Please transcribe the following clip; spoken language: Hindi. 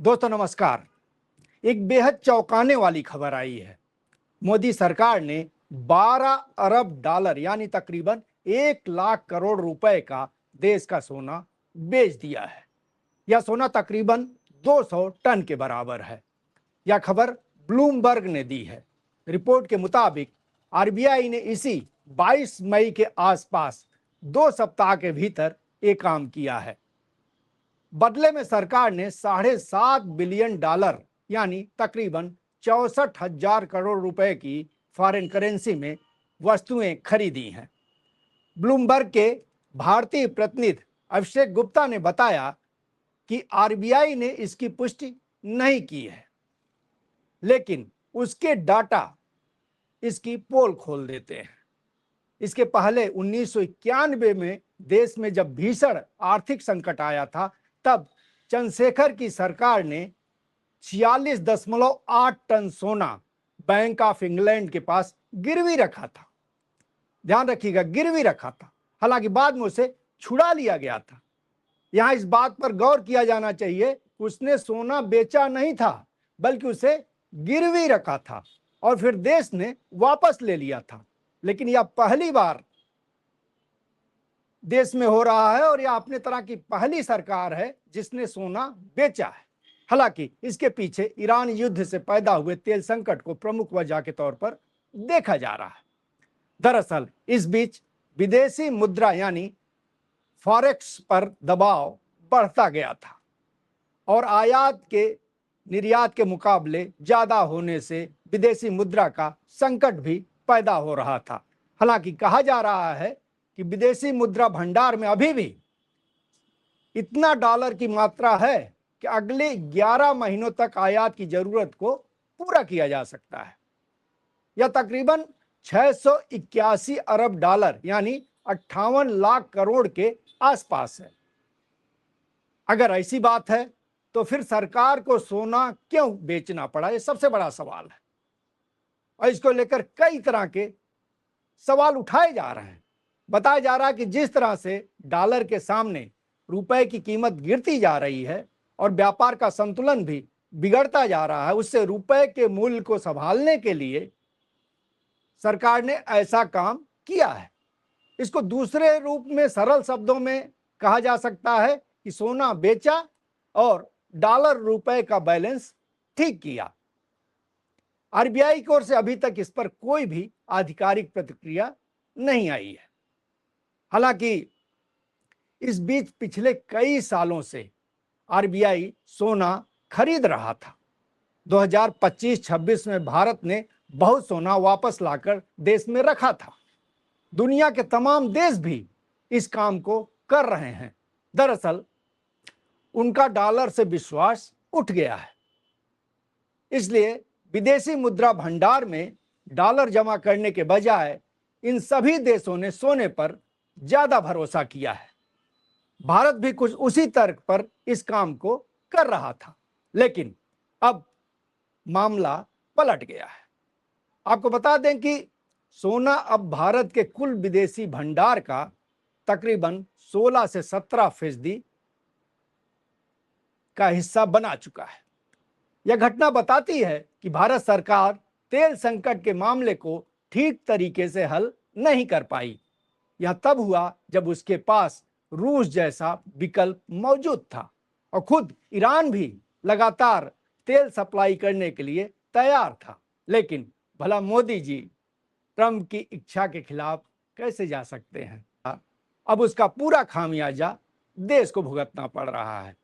दोस्तों नमस्कार। एक बेहद चौंकाने वाली खबर आई है। मोदी सरकार ने 12 अरब डॉलर यानी तकरीबन 1 लाख करोड़ रुपए का देश का सोना बेच दिया है। यह सोना तकरीबन 200 टन के बराबर है। यह खबर ब्लूमबर्ग ने दी है। रिपोर्ट के मुताबिक आरबीआई ने इसी 22 मई के आसपास 2 सप्ताह के भीतर ये काम किया है। बदले में सरकार ने $7.5 बिलियन यानी तकरीबन 64,000 करोड़ रुपए की फॉरेन करेंसी में वस्तुएं खरीदी हैं। ब्लूमबर्ग के भारतीय प्रतिनिधि अभिषेक गुप्ता ने बताया कि आरबीआई ने इसकी पुष्टि नहीं की है, लेकिन उसके डाटा इसकी पोल खोल देते हैं। इसके पहले 1991 में देश में जब भीषण आर्थिक संकट आया था, तब चंद्रशेखर की सरकार ने 46.8 टन सोना बैंक ऑफ इंग्लैंड के पास गिरवी रखा था। ध्यान रखिएगा, गिरवी रखा था। हालांकि बाद में उसे छुड़ा लिया गया था। यहां इस बात पर गौर किया जाना चाहिए, उसने सोना बेचा नहीं था, बल्कि उसे गिरवी रखा था और फिर देश ने वापस ले लिया था। लेकिन यह पहली बार देश में हो रहा है और यह अपने तरह की पहली सरकार है जिसने सोना बेचा है। हालांकि इसके पीछे ईरान युद्ध से पैदा हुए तेल संकट को प्रमुख वजह के तौर पर देखा जा रहा है। दरअसल इस बीच विदेशी मुद्रा यानी फॉरेक्स पर दबाव बढ़ता गया था और आयात के निर्यात के मुकाबले ज्यादा होने से विदेशी मुद्रा का संकट भी पैदा हो रहा था। हालांकि कहा जा रहा है कि विदेशी मुद्रा भंडार में अभी भी इतना डॉलर की मात्रा है कि अगले 11 महीनों तक आयात की जरूरत को पूरा किया जा सकता है। यह तकरीबन 681 अरब डॉलर यानी 58 लाख करोड़ के आसपास है। अगर ऐसी बात है तो फिर सरकार को सोना क्यों बेचना पड़ा, यह सबसे बड़ा सवाल है और इसको लेकर कई तरह के सवाल उठाए जा रहे हैं। बताया जा रहा है कि जिस तरह से डॉलर के सामने रुपए की कीमत गिरती जा रही है और व्यापार का संतुलन भी बिगड़ता जा रहा है, उससे रुपए के मूल्य को संभालने के लिए सरकार ने ऐसा काम किया है। इसको दूसरे रूप में सरल शब्दों में कहा जा सकता है कि सोना बेचा और डॉलर रुपए का बैलेंस ठीक किया। आरबीआई की ओर से अभी तक इस पर कोई भी आधिकारिक प्रतिक्रिया नहीं आई है। हालांकि इस बीच पिछले कई सालों से आरबीआई सोना खरीद रहा था। 2025-26 में भारत ने बहुत सोना वापस लाकर देश में रखा था। दुनिया के तमाम देश भी इस काम को कर रहे हैं। दरअसल उनका डॉलर से विश्वास उठ गया है, इसलिए विदेशी मुद्रा भंडार में डॉलर जमा करने के बजाय इन सभी देशों ने सोने पर ज्यादा भरोसा किया है। भारत भी कुछ उसी तर्क पर इस काम को कर रहा था, लेकिन अब मामला पलट गया है। आपको बता दें कि सोना अब भारत के कुल विदेशी भंडार का तकरीबन 16 से 17% का हिस्सा बना चुका है। यह घटना बताती है कि भारत सरकार तेल संकट के मामले को ठीक तरीके से हल नहीं कर पाई। यह तब हुआ जब उसके पास रूस जैसा विकल्प मौजूद था और खुद ईरान भी लगातार तेल सप्लाई करने के लिए तैयार था। लेकिन भला मोदी जी ट्रंप की इच्छा के खिलाफ कैसे जा सकते हैं। अब उसका पूरा खामियाजा देश को भुगतना पड़ रहा है।